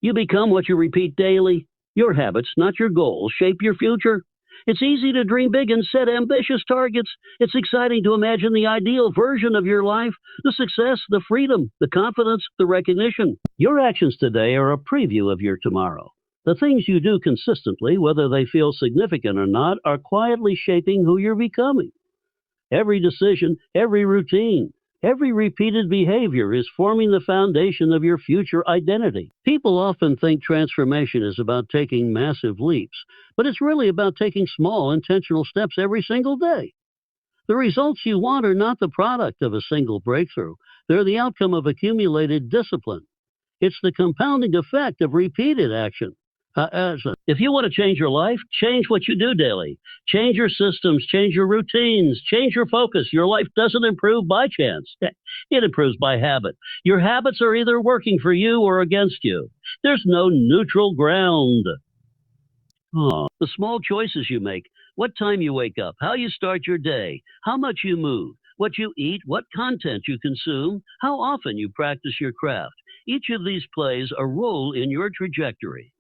You become what you repeat daily. Your habits, not your goals, shape your future. It's easy to dream big and set ambitious targets. It's exciting to imagine the ideal version of your life, the success, the freedom, the confidence, the recognition. Your actions today are a preview of your tomorrow. The things you do consistently, whether they feel significant or not, are quietly shaping who you're becoming. Every decision, every routine, every repeated behavior is forming the foundation of your future identity. People often think transformation is about taking massive leaps, but it's really about taking small, intentional steps every single day. The results you want are not the product of a single breakthrough. They're the outcome of accumulated discipline. It's the compounding effect of repeated action. If you want to change your life, change what you do daily. Change your systems, change your routines, change your focus. Your life doesn't improve by chance. It improves by habit. Your habits are either working for you or against you. There's no neutral ground. The small choices you make, what time you wake up, how you start your day, how much you move, what you eat, what content you consume, how often you practice your craft. Each of these plays a role in your trajectory.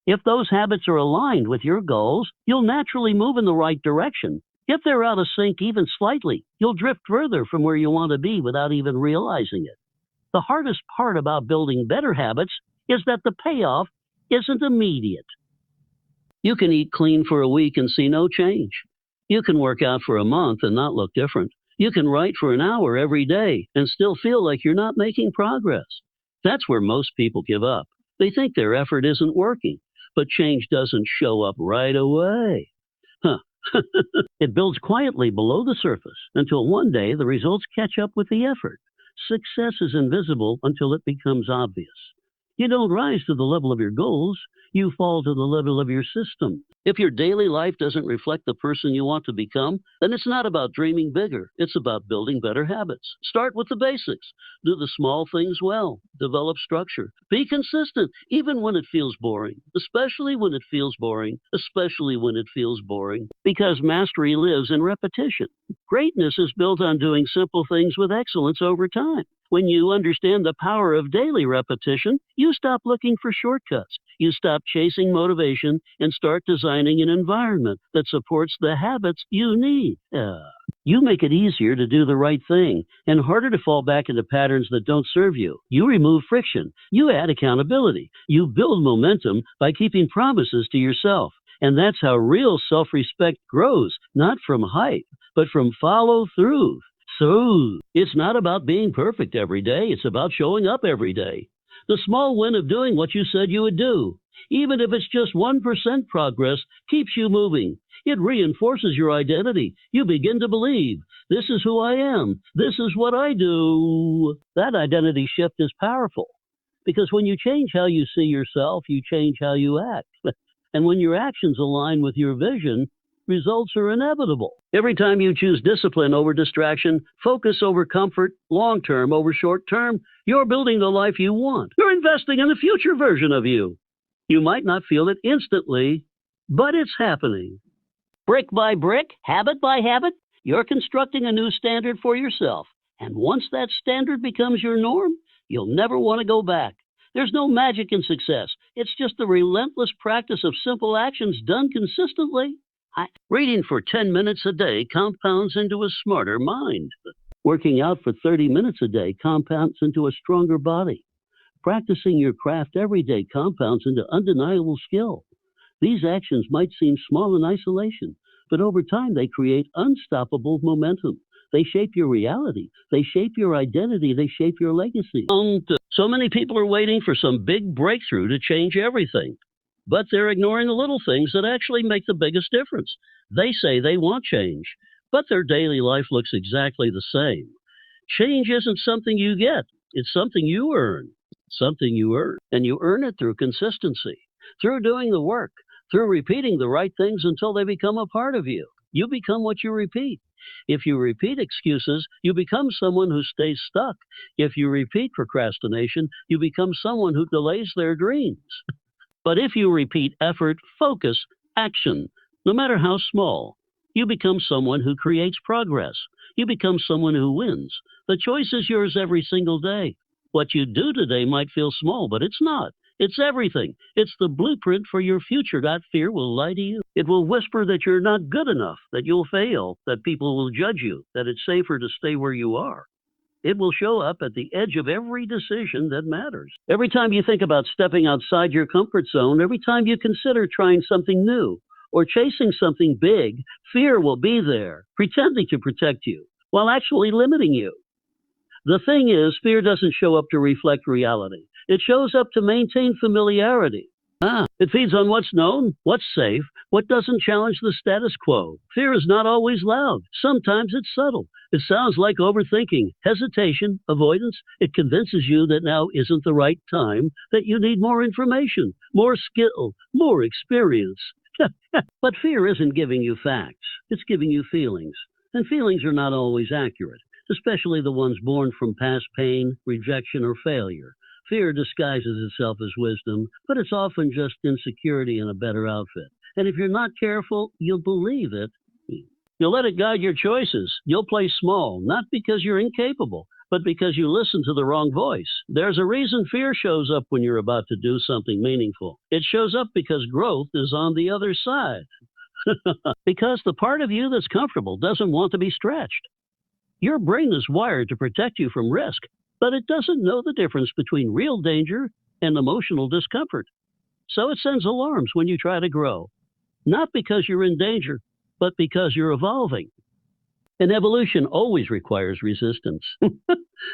If those habits are aligned with your goals, you'll naturally move in the right direction. If they're out of sync even slightly, you'll drift further from where you want to be without even realizing it. The hardest part about building better habits is that the payoff isn't immediate. You can eat clean for a week and see no change. You can work out for a month and not look different. You can write for an hour every day and still feel like you're not making progress. That's where most people give up. They think their effort isn't working. But change doesn't show up right away. It builds quietly below the surface until one day the results catch up with the effort. Success is invisible until it becomes obvious. You don't rise to the level of your goals, you fall to the level of your system. If your daily life doesn't reflect the person you want to become, then it's not about dreaming bigger. It's about building better habits. Start with the basics. Do the small things well. Develop structure. Be consistent, even when it feels boring. Especially when it feels boring. Especially when it feels boring. Because mastery lives in repetition. Greatness is built on doing simple things with excellence over time. When you understand the power of daily repetition, you stop looking for shortcuts. You stop chasing motivation and start designing an environment that supports the habits you need. You make it easier to do the right thing and harder to fall back into patterns that don't serve you. You remove friction. You add accountability. You build momentum by keeping promises to yourself. And that's how real self-respect grows, not from hype, but from follow-through. So, it's not about being perfect every day. It's about showing up every day. The small win of doing what you said you would do, even if it's just 1% progress, keeps you moving. It reinforces your identity. You begin to believe, this is who I am. This is what I do. That identity shift is powerful because when you change how you see yourself, you change how you act. And when your actions align with your vision, results are inevitable. Every time you choose discipline over distraction, focus over comfort, long-term over short-term, you're building the life you want. You're investing in the future version of you. You might not feel it instantly, but it's happening. Brick by brick, habit by habit, you're constructing a new standard for yourself. And once that standard becomes your norm, you'll never want to go back. There's no magic in success. It's just the relentless practice of simple actions done consistently. Reading for 10 minutes a day compounds into a smarter mind. Working out for 30 minutes a day compounds into a stronger body. Practicing your craft every day compounds into undeniable skill. These actions might seem small in isolation, but over time they create unstoppable momentum. They shape your reality. They shape your identity. They shape your legacy. So many people are waiting for some big breakthrough to change everything. But they're ignoring the little things that actually make the biggest difference. They say they want change, but their daily life looks exactly the same. Change isn't something you get. It's something you earn. Something you earn. And you earn it through consistency, through doing the work, through repeating the right things until they become a part of you. You become what you repeat. If you repeat excuses, you become someone who stays stuck. If you repeat procrastination, you become someone who delays their dreams. But if you repeat effort, focus, action, no matter how small, you become someone who creates progress. You become someone who wins. The choice is yours every single day. What you do today might feel small, but it's not. It's everything. It's the blueprint for your future. That fear will lie to you. It will whisper that you're not good enough, that you'll fail, that people will judge you, that it's safer to stay where you are. It will show up at the edge of every decision that matters. Every time you think about stepping outside your comfort zone, every time you consider trying something new or chasing something big, fear will be there, pretending to protect you while actually limiting you. The thing is, fear doesn't show up to reflect reality. It shows up to maintain familiarity. It feeds on what's known, what's safe, what doesn't challenge the status quo. Fear is not always loud. Sometimes it's subtle. It sounds like overthinking, hesitation, avoidance. It convinces you that now isn't the right time, that you need more information, more skill, more experience. But fear isn't giving you facts. It's giving you feelings. And feelings are not always accurate, especially the ones born from past pain, rejection, or failure. Fear disguises itself as wisdom, but it's often just insecurity in a better outfit. And if you're not careful, you'll believe it. You'll let it guide your choices. You'll play small, not because you're incapable, but because you listen to the wrong voice. There's a reason fear shows up when you're about to do something meaningful. It shows up because growth is on the other side. Because the part of you that's comfortable doesn't want to be stretched. Your brain is wired to protect you from risk, but it doesn't know the difference between real danger and emotional discomfort. So it sends alarms when you try to grow, not because you're in danger, but because you're evolving. And evolution always requires resistance.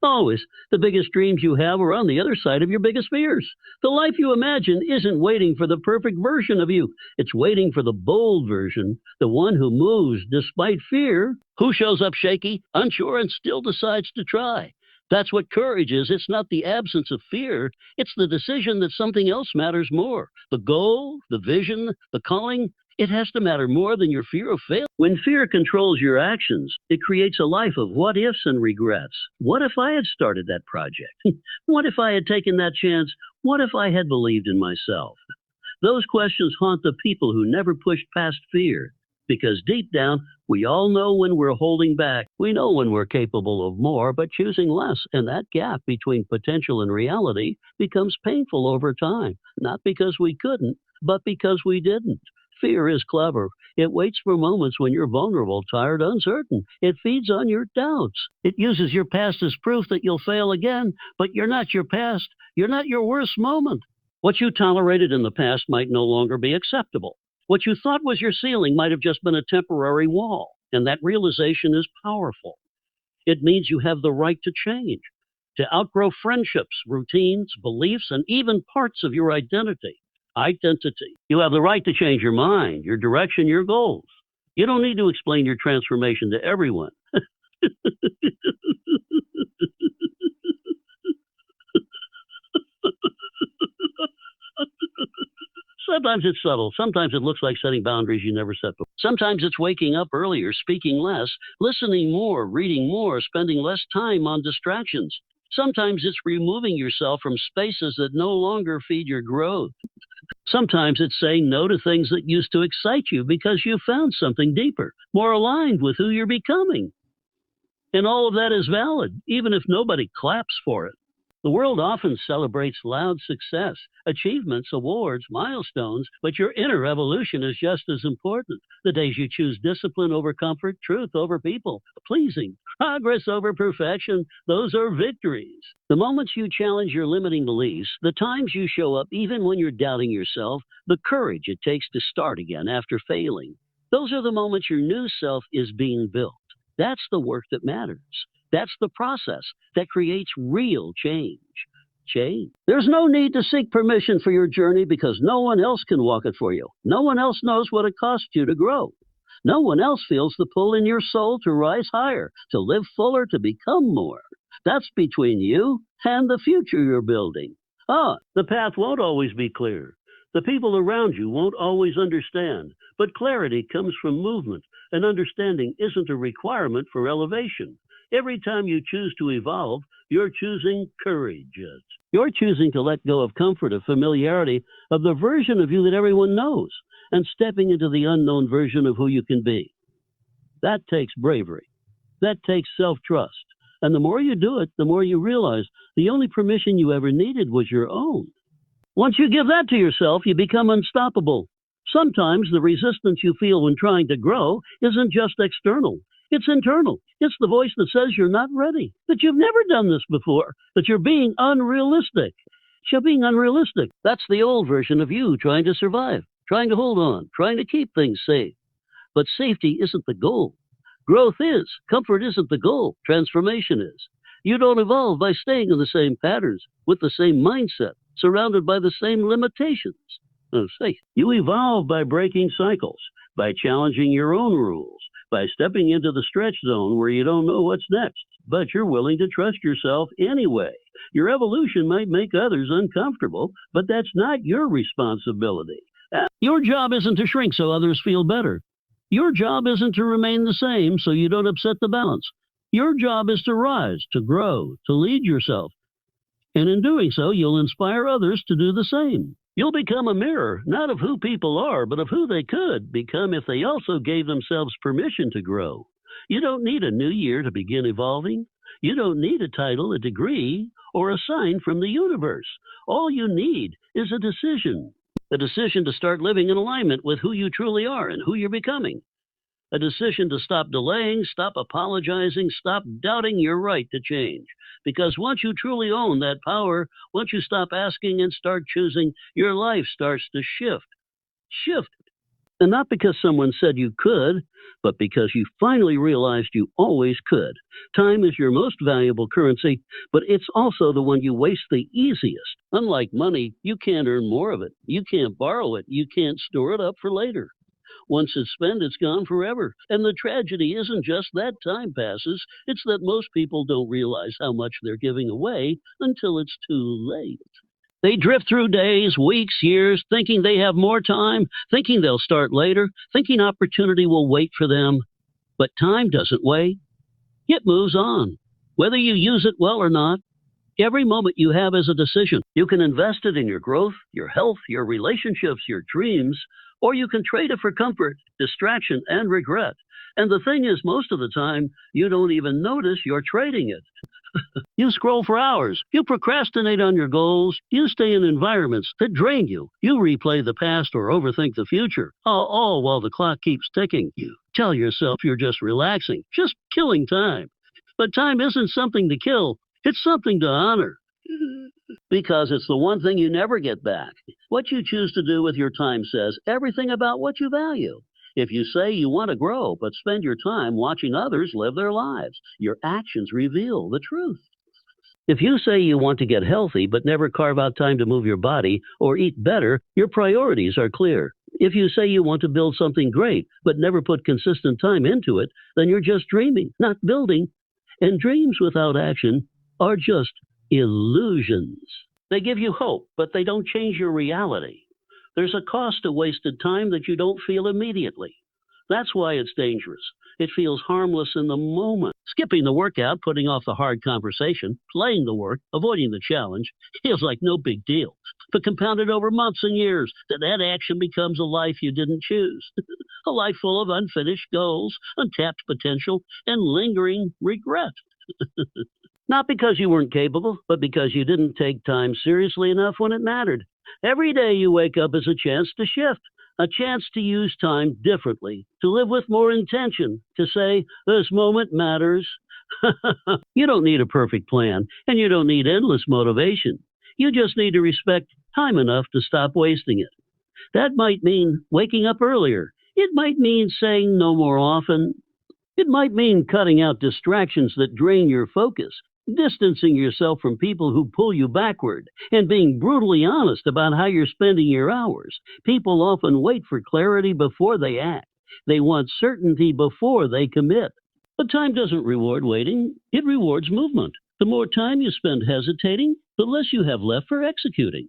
Always. The biggest dreams you have are on the other side of your biggest fears. The life you imagine isn't waiting for the perfect version of you. It's waiting for the bold version, the one who moves despite fear, who shows up shaky, unsure, and still decides to try. That's what courage is. It's not the absence of fear. It's the decision that something else matters more. The goal, the vision, the calling. It has to matter more than your fear of failure. When fear controls your actions, it creates a life of what ifs and regrets. What if I had started that project? What if I had taken that chance? What if I had believed in myself? Those questions haunt the people who never pushed past fear. Because deep down, we all know when we're holding back. We know when we're capable of more, but choosing less. And that gap between potential and reality becomes painful over time. Not because we couldn't, but because we didn't. Fear is clever. It waits for moments when you're vulnerable, tired, uncertain. It feeds on your doubts. It uses your past as proof that you'll fail again, but you're not your past. You're not your worst moment. What you tolerated in the past might no longer be acceptable. What you thought was your ceiling might have just been a temporary wall, and that realization is powerful. It means you have the right to change, to outgrow friendships, routines, beliefs, and even parts of your identity. Identity. You have the right to change your mind, your direction, your goals. You don't need to explain your transformation to everyone. Sometimes it's subtle. Sometimes it looks like setting boundaries you never set before. Sometimes it's waking up earlier, speaking less, listening more, reading more, spending less time on distractions. Sometimes it's removing yourself from spaces that no longer feed your growth. Sometimes it's saying no to things that used to excite you because you found something deeper, more aligned with who you're becoming. And all of that is valid, even if nobody claps for it. The world often celebrates loud success, achievements, awards, milestones, but your inner evolution is just as important. The days you choose discipline over comfort, truth over people, pleasing, progress over perfection, those are victories. The moments you challenge your limiting beliefs, the times you show up even when you're doubting yourself, the courage it takes to start again after failing, those are the moments your new self is being built. That's the work that matters. That's the process that creates real change. Change. There's no need to seek permission for your journey because no one else can walk it for you. No one else knows what it costs you to grow. No one else feels the pull in your soul to rise higher, to live fuller, to become more. That's between you and the future you're building. The path won't always be clear. The people around you won't always understand, but clarity comes from movement, and understanding isn't a requirement for elevation. Every time you choose to evolve, you're choosing courage. You're choosing to let go of comfort, of familiarity, of the version of you that everyone knows, and stepping into the unknown version of who you can be. That takes bravery. That takes self-trust. And the more you do it, the more you realize the only permission you ever needed was your own. Once you give that to yourself, you become unstoppable. Sometimes the resistance you feel when trying to grow isn't just external, it's internal. It's the voice that says you're not ready, that you've never done this before, that you're being unrealistic. You're being unrealistic. That's the old version of you trying to survive, trying to hold on, trying to keep things safe. But safety isn't the goal. Growth is. Comfort isn't the goal. Transformation is. You don't evolve by staying in the same patterns, with the same mindset, surrounded by the same limitations. Oh, say, you evolve by breaking cycles, by challenging your own rules, by stepping into the stretch zone where you don't know what's next, but you're willing to trust yourself anyway. Your evolution might make others uncomfortable, but that's not your responsibility. Your job isn't to shrink so others feel better. Your job isn't to remain the same so you don't upset the balance. Your job is to rise, to grow, to lead yourself. And in doing so, you'll inspire others to do the same. You'll become a mirror, not of who people are, but of who they could become if they also gave themselves permission to grow. You don't need a new year to begin evolving. You don't need a title, a degree, or a sign from the universe. All you need is a decision to start living in alignment with who you truly are and who you're becoming. A decision to stop delaying, stop apologizing, stop doubting your right to change. Because once you truly own that power, once you stop asking and start choosing, your life starts to shift. Shift. And not because someone said you could, but because you finally realized you always could. Time is your most valuable currency, but it's also the one you waste the easiest. Unlike money, you can't earn more of it. You can't borrow it. You can't store it up for later. Once it's spent, it's gone forever. And the tragedy isn't just that time passes, it's that most people don't realize how much they're giving away until it's too late. They drift through days, weeks, years, thinking they have more time, thinking they'll start later, thinking opportunity will wait for them. But time doesn't wait. It moves on. Whether you use it well or not, every moment you have is a decision. You can invest it in your growth, your health, your relationships, your dreams, or you can trade it for comfort, distraction, and regret. And the thing is, most of the time, you don't even notice you're trading it. You scroll for hours. You procrastinate on your goals. You stay in environments that drain you. You replay the past or overthink the future, all while the clock keeps ticking. You tell yourself you're just relaxing, just killing time. But time isn't something to kill. It's something to honor. Because it's the one thing you never get back. What you choose to do with your time says everything about what you value. If you say you want to grow, but spend your time watching others live their lives, your actions reveal the truth. If you say you want to get healthy, but never carve out time to move your body or eat better, your priorities are clear. If you say you want to build something great, but never put consistent time into it, then you're just dreaming, not building. And dreams without action are just illusions. They give you hope, but they don't change your reality. There's a cost to wasted time that you don't feel immediately. That's why it's dangerous. It feels harmless in the moment. Skipping the workout, putting off the hard conversation, playing the work, avoiding the challenge, feels like no big deal. But compounded over months and years, that action becomes a life you didn't choose. A life full of unfinished goals, untapped potential, and lingering regret. Not because you weren't capable, but because you didn't take time seriously enough when it mattered. Every day you wake up is a chance to shift, a chance to use time differently, to live with more intention, to say, this moment matters. You don't need a perfect plan, and you don't need endless motivation. You just need to respect time enough to stop wasting it. That might mean waking up earlier. It might mean saying no more often. It might mean cutting out distractions that drain your focus, distancing yourself from people who pull you backward, and being brutally honest about how you're spending your hours. People often wait for clarity before they act. They want certainty before they commit. But time doesn't reward waiting, it rewards movement. The more time you spend hesitating, the less you have left for executing.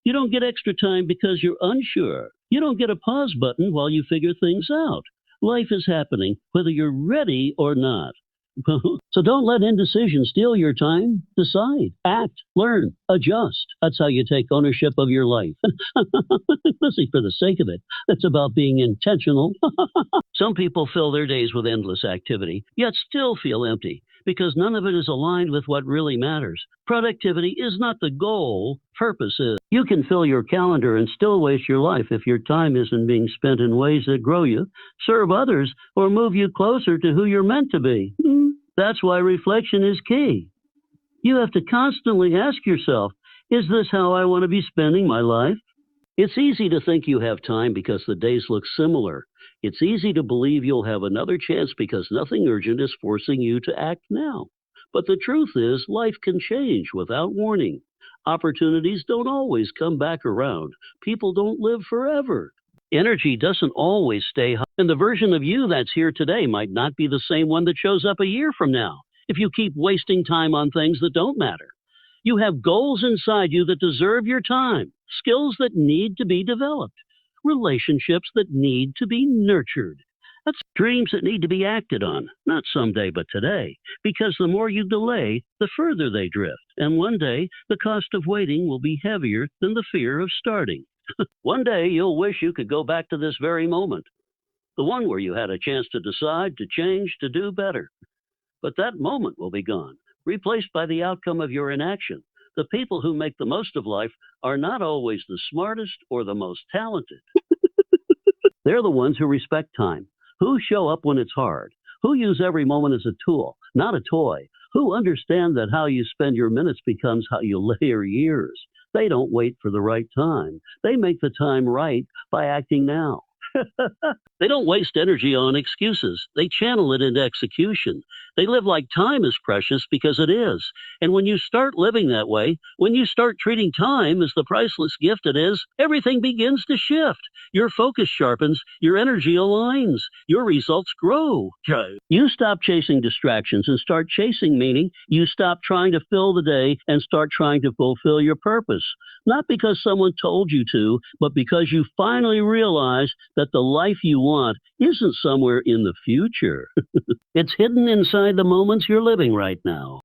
You don't get extra time because you're unsure. You don't get a pause button while you figure things out. Life is happening, whether you're ready or not. So don't let indecision steal your time. Decide, act, learn, adjust. That's how you take ownership of your life. Busy for the sake of it. It's about being intentional. Some people fill their days with endless activity, yet still feel empty because none of it is aligned with what really matters. Productivity is not the goal, purpose is. You can fill your calendar and still waste your life if your time isn't being spent in ways that grow you, serve others, or move you closer to who you're meant to be. That's why reflection is key. You have to constantly ask yourself, is this how I want to be spending my life? It's easy to think you have time because the days look similar. It's easy to believe you'll have another chance because nothing urgent is forcing you to act now. But the truth is, life can change without warning. Opportunities don't always come back around. People don't live forever. Energy doesn't always stay high, and the version of you that's here today might not be the same one that shows up a year from now if you keep wasting time on things that don't matter. You have goals inside you that deserve your time, skills that need to be developed, relationships that need to be nurtured. That's dreams that need to be acted on, not someday but today, because the more you delay, the further they drift, and one day the cost of waiting will be heavier than the fear of starting. One day you'll wish you could go back to this very moment, the one where you had a chance to decide, to change, to do better. But that moment will be gone, replaced by the outcome of your inaction. The people who make the most of life are not always the smartest or the most talented. They're the ones who respect time, who show up when it's hard, who use every moment as a tool, not a toy, who understand that how you spend your minutes becomes how you live your years. They don't wait for the right time. They make the time right by acting now. They don't waste energy on excuses. They channel it into execution. They live like time is precious because it is. And when you start living that way, when you start treating time as the priceless gift it is, everything begins to shift. Your focus sharpens, your energy aligns, your results grow. You stop chasing distractions and start chasing meaning. You stop trying to fill the day and start trying to fulfill your purpose. Not because someone told you to, but because you finally realize that the life you want isn't somewhere in the future. It's hidden inside the moments you're living right now.